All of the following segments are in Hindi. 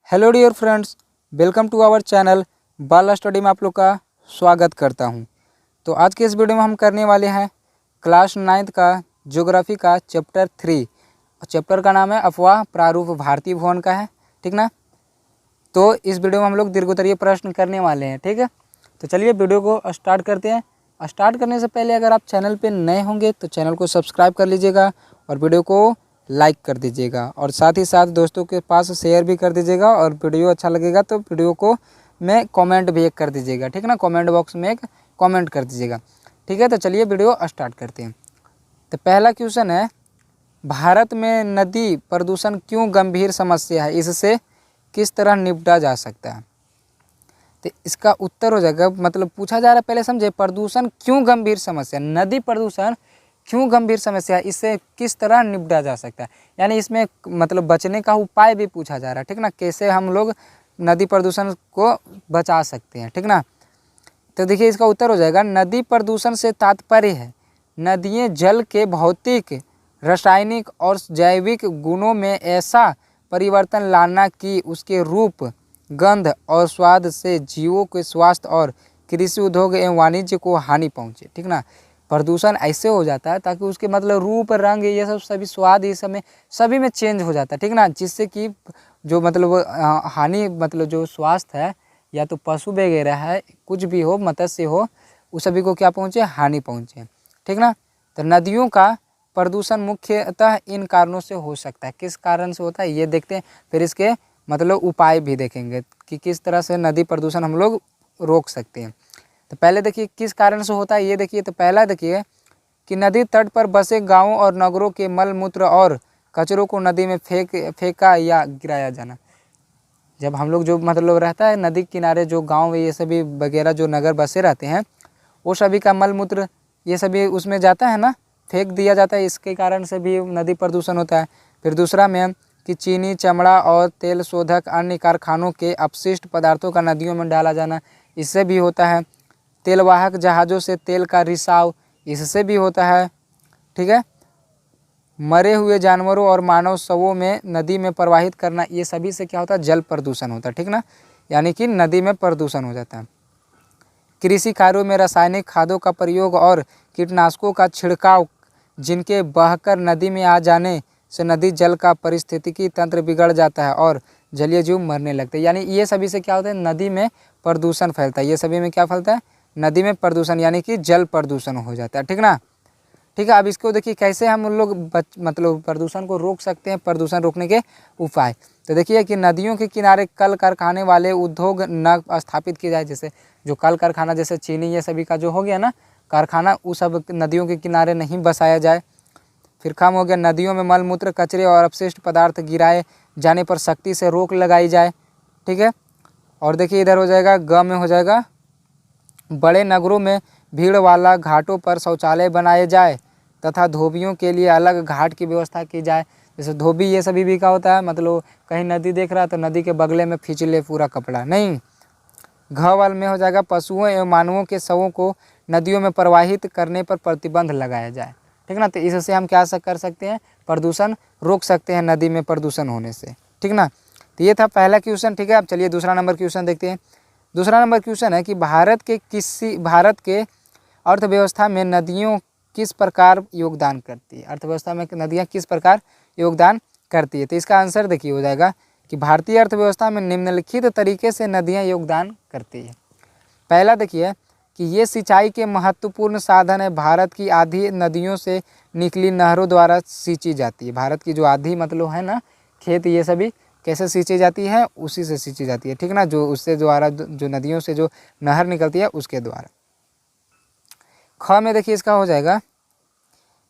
Hello dear friends, welcome to our channel Bala study में आप लोग का स्वागत करता हूं। तो आज के इस वीडियो में हम करने वाले हैं क्लास 9th का ज्योग्राफी का चैप्टर 3। चैप्टर का नाम है अफवाह प्रारूप भारतीय भवन का है, ठीक ना। तो इस वीडियो में हम लोग दीर्घोत्तरीय प्रश्न करने वाले हैं, ठीक है। तो चलिए वीडियो को स्टार्ट करते हैं। स्टार्ट करने से पहले अगर आप चैनल पर नए होंगे तो चैनल को सब्सक्राइब कर लीजिएगा और वीडियो को लाइक कर दीजिएगा और साथ ही साथ दोस्तों के पास शेयर भी कर दीजिएगा। और वीडियो अच्छा लगेगा तो वीडियो को में कमेंट भी एक कर दीजिएगा, ठीक ना। कमेंट बॉक्स में एक कमेंट कर दीजिएगा, ठीक है। तो चलिए वीडियो स्टार्ट करते हैं। तो पहला क्वेश्चन है, भारत में नदी प्रदूषण क्यों गंभीर समस्या है, इससे किस तरह निपटा जा सकता है। तो इसका उत्तर हो जाएगा, मतलब पूछा जा रहा है, पहले समझे, प्रदूषण क्यों गंभीर समस्या, नदी प्रदूषण क्यों गंभीर समस्या है, इससे किस तरह निपटा जा सकता है। यानी इसमें मतलब बचने का उपाय भी पूछा जा रहा है, ठीक ना। कैसे हम लोग नदी प्रदूषण को बचा सकते हैं, ठीक ना। तो देखिए इसका उत्तर हो जाएगा, नदी प्रदूषण से तात्पर्य है नदियाँ जल के भौतिक, रासायनिक और जैविक गुणों में ऐसा परिवर्तन लाना कि उसके रूप, गंध और स्वाद से जीवों के स्वास्थ्य और कृषि उद्योग एवं वाणिज्य को हानि पहुँचे, ठीक ना। प्रदूषण ऐसे हो जाता है ताकि उसके मतलब रूप, रंग, ये सब सभी स्वाद, ये सब में सभी में चेंज हो जाता है, ठीक ना। जिससे कि जो मतलब हानि, मतलब जो स्वास्थ्य है या तो पशु वगैरह है, कुछ भी हो, मत्स्य हो, उस सभी को क्या पहुँचे, हानि पहुँचे, ठीक ना। तो नदियों का प्रदूषण मुख्यतः इन कारणों से हो सकता है। किस कारण से होता है ये देखते हैं, फिर इसके मतलब उपाय भी देखेंगे कि किस तरह से नदी प्रदूषण हम लोग रोक सकते हैं। तो पहले देखिए किस कारण से होता है ये देखिए। तो पहला देखिए कि नदी तट पर बसे गांवों और नगरों के मल मूत्र और कचरों को नदी में फेंका या गिराया जाना। जब हम लोग जो मतलब रहता है नदी किनारे, जो गांव ये सभी वगैरह जो नगर बसे रहते हैं, वो सभी का मल मूत्र ये सभी उसमें जाता है ना, फेंक दिया जाता है। इसके कारण से भी नदी प्रदूषण होता है। फिर दूसरा में कि चीनी, चमड़ा और तेल शोधक अन्य कारखानों के अपशिष्ट पदार्थों का नदियों में डाला जाना, इससे भी होता है। तेलवाहक जहाज़ों से तेल का रिसाव, इससे भी होता है, ठीक है। मरे हुए जानवरों और मानव शवों में नदी में प्रवाहित करना, ये सभी से क्या होता है, जल प्रदूषण होता है, ठीक ना। यानी कि नदी में प्रदूषण हो जाता है। कृषि कार्यों में रासायनिक खादों का प्रयोग और कीटनाशकों का छिड़काव, जिनके बहकर नदी में आ जाने से नदी जल का पारिस्थितिकी तंत्र बिगड़ जाता है और जलीय जीव मरने लगते हैं। यानी ये सभी से क्या होता है, नदी में प्रदूषण फैलता है। ये सभी में क्या फैलता है, नदी में प्रदूषण, यानी कि जल प्रदूषण हो जाता है, ठीक ना। ठीक है, अब इसको देखिए कैसे हम लोग मतलब प्रदूषण को रोक सकते हैं, प्रदूषण रोकने के उपाय। तो देखिए कि नदियों के किनारे कल कारखाने वाले उद्योग न स्थापित किए जाए। जैसे जो कल कारखाना, जैसे चीनी ये सभी का जो हो गया ना कारखाना, वो सब नदियों के किनारे नहीं बसाया जाए। फिर कम हो गया, नदियों में मल मूत्र, कचरे और अपशिष्ट पदार्थ गिराए जाने पर सख्ती से रोक लगाई जाए, ठीक है। और देखिए इधर हो जाएगा, ग में हो जाएगा, बड़े नगरों में भीड़ वाला घाटों पर शौचालय बनाए जाए तथा धोबियों के लिए अलग घाट की व्यवस्था की जाए। जैसे धोबी ये सभी भी क्या होता है, मतलब कहीं नदी देख रहा है तो नदी के बगले में खींच ले पूरा कपड़ा, नहीं। घ वाल में हो जाएगा, पशुओं एवं मानवों के शवों को नदियों में प्रवाहित करने पर प्रतिबंध लगाया जाए, ठीक ना। तो इससे हम क्या कर सकते हैं, प्रदूषण रोक सकते हैं नदी में प्रदूषण होने से, ठीक ना। तो ये था पहला क्वेश्चन, ठीक है। अब चलिए दूसरा नंबर क्वेश्चन देखते हैं। दूसरा नंबर क्वेश्चन है कि भारत के अर्थव्यवस्था में नदियों किस प्रकार योगदान करती है। अर्थव्यवस्था में नदियाँ किस प्रकार योगदान करती है। तो इसका आंसर देखिए हो जाएगा कि भारतीय अर्थव्यवस्था में निम्नलिखित तरीके से नदियाँ योगदान करती है। पहला देखिए कि ये सिंचाई के महत्वपूर्ण साधन है। भारत की आधी नदियों से निकली नहरों द्वारा सींची जाती है। भारत की जो आधी मतलब है ना खेत, ये सभी कैसे सींची जाती है, उसी से सींची जाती है, ठीक ना। जो उससे द्वारा जो नदियों से जो नहर निकलती है उसके द्वारा। ख में देखिए इसका हो जाएगा,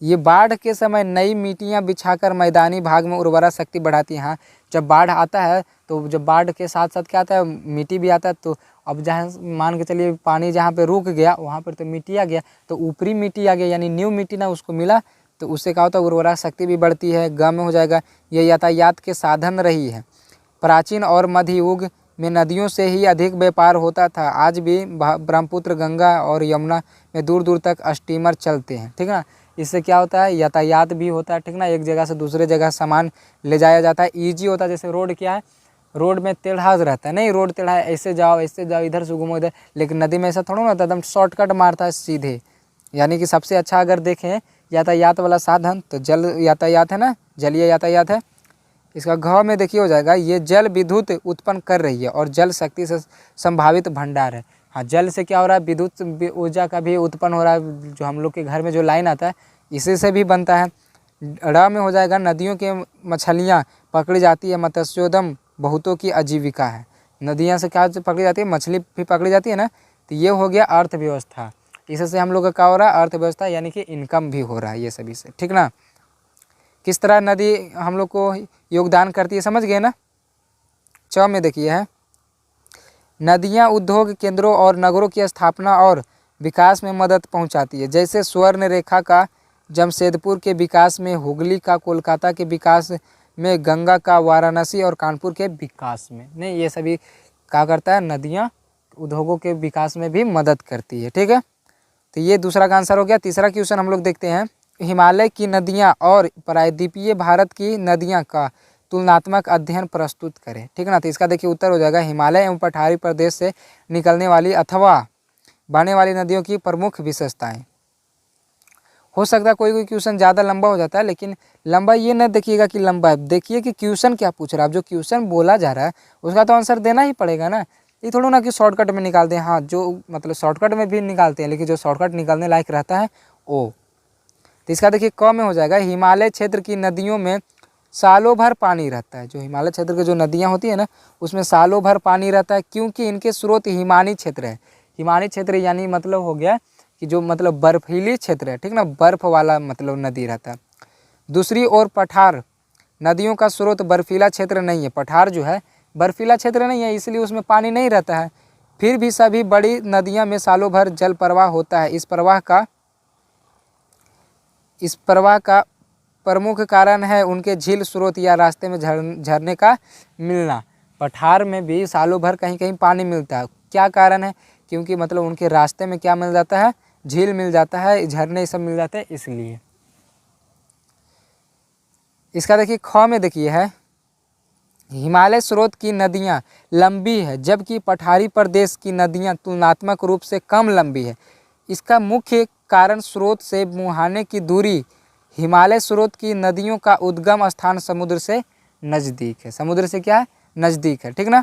ये बाढ़ के समय नई मिट्टियाँ बिछाकर मैदानी भाग में उर्वरा शक्ति बढ़ाती हैं। हाँ, जब बाढ़ आता है तो जब बाढ़ के साथ साथ क्या आता है, मिट्टी भी आता है। तो अब जहाँ मान के चलिए पानी जहाँ पे रुक गया वहाँ पर तो मिट्टी आ गया, तो ऊपरी मिट्टी आ गया, यानी न्यू मिट्टी ना उसको मिला, तो उससे क्या होता है, उर्वरा शक्ति भी बढ़ती है। ग में हो जाएगा, ये यातायात के साधन रही है। प्राचीन और मध्य युग में नदियों से ही अधिक व्यापार होता था। आज भी ब्रह्मपुत्र, गंगा और यमुना में दूर दूर तक स्टीमर चलते हैं, ठीक ना। इससे क्या होता है, यातायात भी होता है, ठीक ना। एक जगह से दूसरे जगह सामान ले जाया जाता है, ईजी होता है। जैसे रोड क्या है, रोड में टेढ़ा रहता है, नहीं रोड टेढ़ा है, ऐसे जाओ इधर से घूमो इधर, लेकिन नदी में ऐसा थोड़ा ना होता है, एकदम शॉर्टकट मारता है सीधे। यानी कि सबसे अच्छा अगर देखें यातायात वाला साधन तो जल यातायात है ना, जलीय यातायात है। इसका घ में देखिए हो जाएगा, ये जल विद्युत उत्पन्न कर रही है और जल शक्ति से संभावित भंडार है। हाँ, जल से क्या हो रहा है, विद्युत ऊर्जा का भी उत्पन्न हो रहा है, जो हम लोग के घर में जो लाइन आता है इसी से भी बनता है। ड़ में हो जाएगा, नदियों के मछलियाँ पकड़ी जाती है, मत्स्योद्यम बहुतों की आजीविका है। नदियाँ से क्या पकड़ी जाती है, मछली भी पकड़ी जाती है ना, तो ये हो गया अर्थव्यवस्था। इससे हम लोग का क्या हो रहा है, अर्थव्यवस्था यानी कि इनकम भी हो रहा है ये सभी से, ठीक ना। किस तरह नदी हम लोग को योगदान करती है, समझ गए ना। च में देखिए है, नदियाँ उद्योग केंद्रों और नगरों की स्थापना और विकास में मदद पहुंचाती है। जैसे स्वर्ण रेखा का जमशेदपुर के विकास में, हुगली का कोलकाता के विकास में, गंगा का वाराणसी और कानपुर के विकास में। नहीं, ये सभी क्या करता है, नदियाँ उद्योगों के विकास में भी मदद करती है, ठीक है। तो ये दूसरा का आंसर हो गया। तीसरा क्वेश्चन हम लोग देखते हैं, हिमालय की नदियाँ और प्रायद्वीपीय भारत की नदियाँ का तुलनात्मक अध्ययन प्रस्तुत करें, ठीक है ना। तो इसका देखिए उत्तर हो जाएगा, हिमालय एवं पठारी प्रदेश से निकलने वाली अथवा बहने वाली नदियों की प्रमुख विशेषताएं। हो सकता है कोई क्वेश्चन ज़्यादा लंबा हो जाता है, लेकिन लंबा ये न देखिएगा कि लंबा है, देखिए कि क्वेश्चन क्या पूछ रहा है। अब जो क्वेश्चन बोला जा रहा है उसका तो आंसर देना ही पड़ेगा ना। ये थोड़ा ना कि शॉर्टकट में निकालते हैं, हाँ जो मतलब शॉर्टकट में भी निकालते हैं, लेकिन जो शॉर्टकट निकालने लायक रहता है वो। तो इसका देखिए क में हो जाएगा, हिमालय क्षेत्र की नदियों में सालों भर पानी रहता है। जो हिमालय क्षेत्र की जो नदियाँ होती है ना, उसमें सालों भर पानी रहता है, क्योंकि इनके स्रोत हिमानी क्षेत्र है। हिमानी क्षेत्र यानी मतलब हो गया कि जो मतलब बर्फीली क्षेत्र है, ठीक ना, बर्फ वाला मतलब नदी रहता है। दूसरी ओर पठार नदियों का स्रोत बर्फीला क्षेत्र नहीं है, पठार जो है बर्फीला क्षेत्र नहीं है, इसलिए उसमें पानी नहीं रहता है। फिर भी सभी बड़ी नदियों में सालों भर जल प्रवाह होता है। इस प्रवाह का प्रमुख कारण है उनके झील, स्रोत या रास्ते में झरने का मिलना। पठार में भी सालों भर कहीं कहीं पानी मिलता है, क्या कारण है, क्योंकि मतलब उनके रास्ते में क्या मिल जाता है, झील मिल जाता है, झरने सब मिल जाते हैं, इसलिए। इसका देखिए ख में देखिए है, हिमालय स्रोत की नदियाँ लंबी है, जबकि पठारी प्रदेश की नदियाँ तुलनात्मक रूप से कम लंबी है। इसका मुख्य कारण स्रोत से मुहाने की दूरी। हिमालय स्रोत की नदियों का उद्गम स्थान समुद्र से नज़दीक है, समुद्र से क्या है, नज़दीक है, ठीक ना।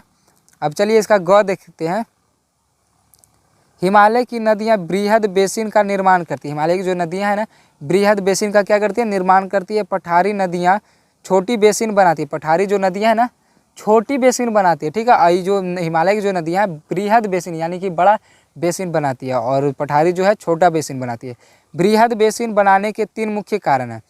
अब चलिए इसका ग देखते हैं, हिमालय की नदियाँ बृहद बेसिन का निर्माण करती है। हिमालय की जो नदियाँ हैं ना, बृहद बेसिन का क्या करती है, निर्माण करती है। पठारी नदियाँ छोटी बेसिन बनाती है। पठारी जो नदियाँ है ना, छोटी बेसिन बनाती है, ठीक है। आई जो हिमालय की जो नदियाँ हैं बृहद बेसिन यानी कि बड़ा बेसिन बनाती है, और पठारी जो है छोटा बेसिन बनाती है। बृहद बेसिन बनाने के 3 मुख्य कारण हैं,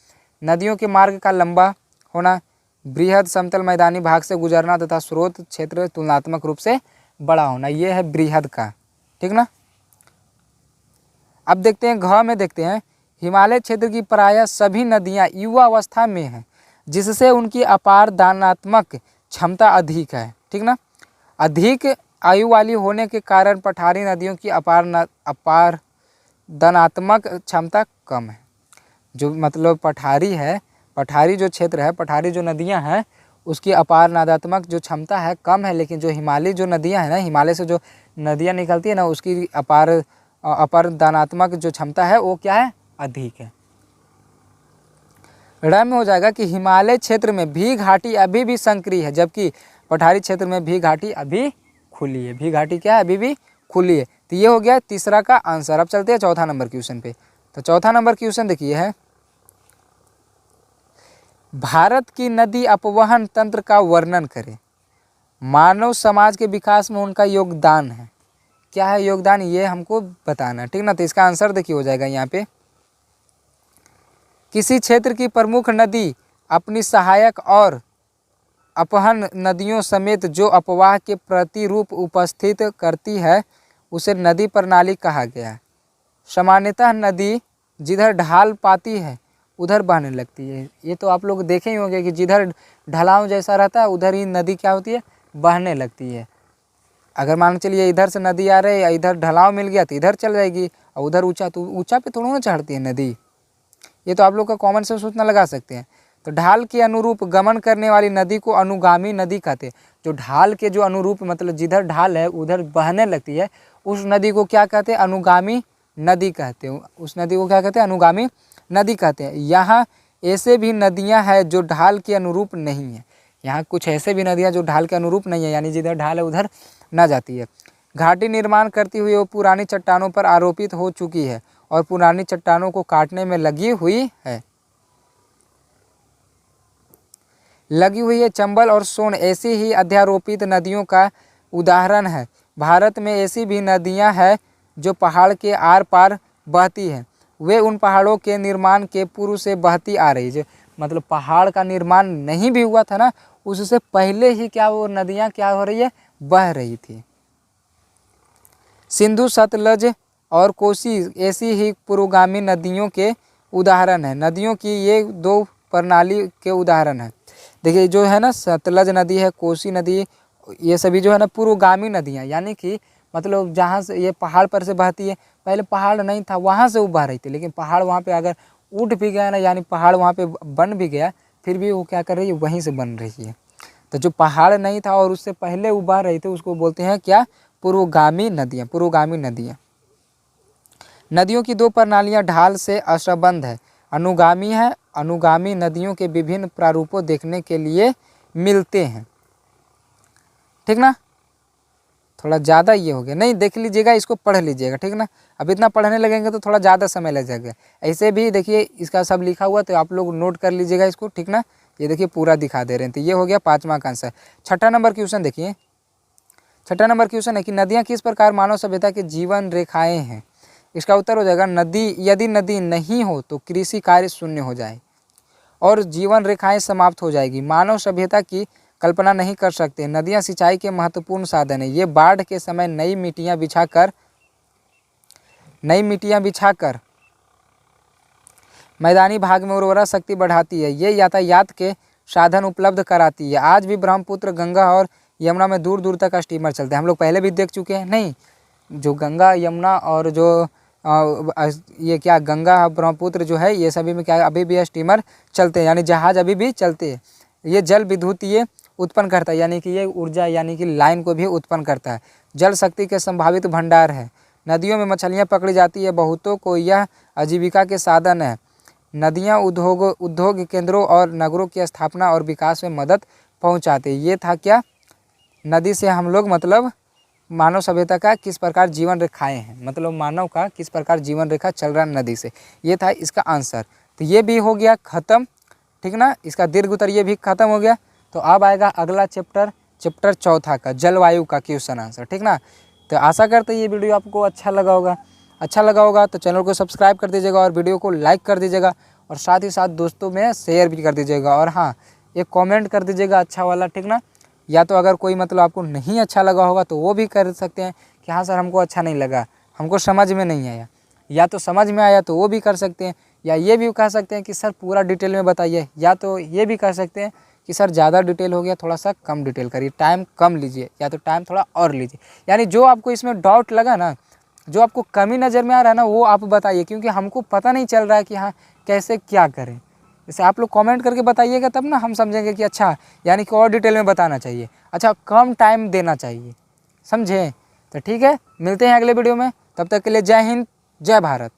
नदियों के मार्ग का लंबा होना, बृहद समतल मैदानी भाग से गुजरना, तथा स्रोत क्षेत्र तुलनात्मक रूप से बड़ा होना। ये है बृहद का, ठीक ना। अब देखते हैं घ में, देखते हैं हिमालय क्षेत्र की प्रायः सभी नदियाँ युवा अवस्था में हैं, जिससे उनकी अपार दानात्मक क्षमता अधिक है, ठीक ना। अधिक आयु वाली होने के कारण पठारी नदियों की अपार दानात्मक क्षमता कम है। जो मतलब पठारी है, पठारी जो क्षेत्र है, पठारी जो नदियां हैं उसकी अपार नादात्मक जो क्षमता है कम है, लेकिन जो हिमालय जो नदियां हैं ना, हिमालय से जो नदियां निकलती है ना, उसकी अपार दानात्मक जो क्षमता है वो क्या है, अधिक है। ड़ में हो जाएगा कि हिमालय क्षेत्र में भी घाटी अभी भी संकरी है, जबकि पठारी क्षेत्र में भी घाटी अभी खुली है। भी घाटी क्या है, अभी भी खुली है। तो ये हो गया तीसरा का आंसर। अब चलते हैं चौथा नंबर क्वेश्चन पे। तो चौथा नंबर क्वेश्चन देखिए है, भारत की नदी अपवहन तंत्र का वर्णन करें। मानव समाज के विकास में उनका योगदान है। क्या है योगदान, ये हमको बताना, ठीक ना। तो इसका आंसर देखिए हो जाएगा यहाँ पे, किसी क्षेत्र की प्रमुख नदी अपनी सहायक और अपहन नदियों समेत जो अपवाह के प्रतिरूप उपस्थित करती है उसे नदी प्रणाली कहा गया है। सामान्यतः नदी जिधर ढाल पाती है उधर बहने लगती है। ये तो आप लोग देखे ही होंगे कि जिधर ढलाव जैसा रहता है उधर ही नदी क्या होती है, बहने लगती है। अगर मान चलिए इधर से नदी आ रही है, इधर ढलाव मिल गया तो इधर चल जाएगी, और उधर ऊंचा तो ऊंचा पे थोड़ा ना चढ़ती है नदी। ये तो आप लोग का कॉमन सेंस उतना लगा सकते हैं। तो ढाल के अनुरूप गमन करने वाली नदी को अनुगामी नदी कहते हैं। जो ढाल के जो अनुरूप मतलब जिधर ढाल है उधर बहने लगती है, उस नदी को क्या कहते हैं? अनुगामी नदी कहते हैं। उस नदी को क्या कहते हैं? अनुगामी नदी कहते हैं। यहाँ ऐसे भी नदियाँ हैं जो ढाल के अनुरूप नहीं है। यहाँ कुछ ऐसे भी नदियाँ जो ढाल के अनुरूप नहीं है, यानी जिधर ढाल है उधर ना जाती है। घाटी निर्माण करती हुई वो पुरानी चट्टानों पर आरोपित हो चुकी है और पुरानी चट्टानों को काटने में लगी हुई है। चंबल और सोन ऐसी ही अध्यारोपित नदियों का उदाहरण है। भारत में ऐसी भी नदियां हैं जो पहाड़ के आर पार बहती हैं। वे उन पहाड़ों के निर्माण के पूर्व से बहती आ रही है। मतलब पहाड़ का निर्माण नहीं भी हुआ था ना, उससे पहले ही क्या वो नदियां क्या हो रही है? बह रही थी। सिंधु, सतलज और कोसी ऐसी ही पुरोगामी नदियों के उदाहरण है। नदियों की ये दो प्रणाली के उदाहरण है। देखिए जो है ना सतलज नदी है, कोसी नदी, ये सभी जो है ना पूर्वगामी नदियाँ, यानी कि मतलब जहाँ से ये पहाड़ पर से बहती है। पहले पहाड़ नहीं था, वहाँ से वो बह रही थी, लेकिन पहाड़ वहाँ पे अगर उठ भी गया ना, यानी पहाड़ वहाँ पे बन भी गया, फिर भी वो क्या कर रही है? वहीं से बन रही है। तो जो पहाड़ नहीं था और उससे पहले वो बह रही थी, उसको बोलते हैं क्या? पूर्वगामी नदियाँ। पूर्वगामी नदियाँ। नदियों की दो प्रणालियाँ ढाल से असंबद्ध है, अनुगामी है। अनुगामी नदियों के विभिन्न प्रारूपों देखने के लिए मिलते हैं। ठीक ना? थोड़ा ज़्यादा ये हो गया, नहीं देख लीजिएगा, इसको पढ़ लीजिएगा, ठीक ना? अब इतना पढ़ने लगेंगे तो थोड़ा ज़्यादा समय लग जाएगा। ऐसे भी देखिए इसका सब लिखा हुआ, तो आप लोग नोट कर लीजिएगा इसको, ठीक ना? ये देखिए पूरा दिखा दे रहे हैं। तो ये हो गया 5वां का आंसर। 6ठा नंबर क्वेश्चन देखिए। 6ठा नंबर क्वेश्चन है कि नदियाँ किस प्रकार मानव सभ्यता के जीवन रेखाएँ हैं? इसका उत्तर हो जाएगा नदी, यदि नदी नहीं हो तो कृषि कार्य शून्य हो जाए और जीवन रेखाएं समाप्त हो जाएगी। मानव सभ्यता की कल्पना नहीं कर सकते। नदियां सिंचाई के महत्वपूर्ण साधन है। ये बाढ़ के समय नई मिट्टियां बिछाकर मैदानी भाग में उर्वरा शक्ति बढ़ाती है। ये यातायात के साधन उपलब्ध कराती है। आज भी ब्रह्मपुत्र, गंगा और यमुना में दूर दूर तक स्टीमर चलते हैं। हम लोग पहले भी देख चुके हैं, नहीं? जो गंगा, यमुना और जो ये क्या गंगा, ब्रह्मपुत्र जो है, ये सभी में क्या अभी भी स्टीमर चलते हैं, यानी जहाज अभी भी चलते हैं। ये जल विद्युत ये उत्पन्न करता है, यानी कि ये ऊर्जा यानी कि लाइन को भी उत्पन्न करता है। जल शक्ति के संभावित भंडार है। नदियों में मछलियाँ पकड़ी जाती है। बहुतों को यह आजीविका के साधन है। नदियाँ उद्योग केंद्रों और नगरों की स्थापना और विकास में मदद पहुँचाते। ये था क्या? नदी से हम लोग मतलब मानव सभ्यता का किस प्रकार जीवन रेखाएं हैं, मतलब मानव का किस प्रकार जीवन रेखा चल रहा है नदी से। ये था इसका आंसर। तो ये भी हो गया ख़त्म, ठीक ना? इसका दीर्घ उत्तर ये भी खत्म हो गया। तो अब आएगा अगला चैप्टर 4 का जलवायु का क्वेश्चन आंसर, ठीक ना? तो आशा करते ये वीडियो आपको अच्छा लगा होगा। तो चैनल को सब्सक्राइब कर दीजिएगा और वीडियो को लाइक कर दीजिएगा और साथ ही साथ दोस्तों में शेयर भी कर दीजिएगा। और हाँ, एक कॉमेंट कर दीजिएगा अच्छा वाला, ठीक ना? या तो अगर कोई मतलब आपको नहीं अच्छा लगा होगा तो वो भी कर सकते हैं कि हाँ सर हमको अच्छा नहीं लगा, हमको समझ में नहीं आया। या तो समझ में आया तो वो भी कर सकते हैं, या ये भी कह सकते हैं कि सर पूरा डिटेल में बताइए, या तो ये भी कह सकते हैं कि सर ज़्यादा डिटेल हो गया, थोड़ा सा कम डिटेल करिए, टाइम कम लीजिए, या तो टाइम थोड़ा और लीजिए। यानी जो आपको इसमें डाउट लगा ना, जो आपको कमी नज़र में आ रहा है ना, वो आप बताइए, क्योंकि हमको पता नहीं चल रहा है कि हाँ कैसे क्या करें। जैसे आप लोग कमेंट करके बताइएगा तब ना हम समझेंगे कि अच्छा, यानी कि और डिटेल में बताना चाहिए, अच्छा कम टाइम देना चाहिए, समझे? तो ठीक है, मिलते हैं अगले वीडियो में। तब तक के लिए जय हिंद, जय भारत।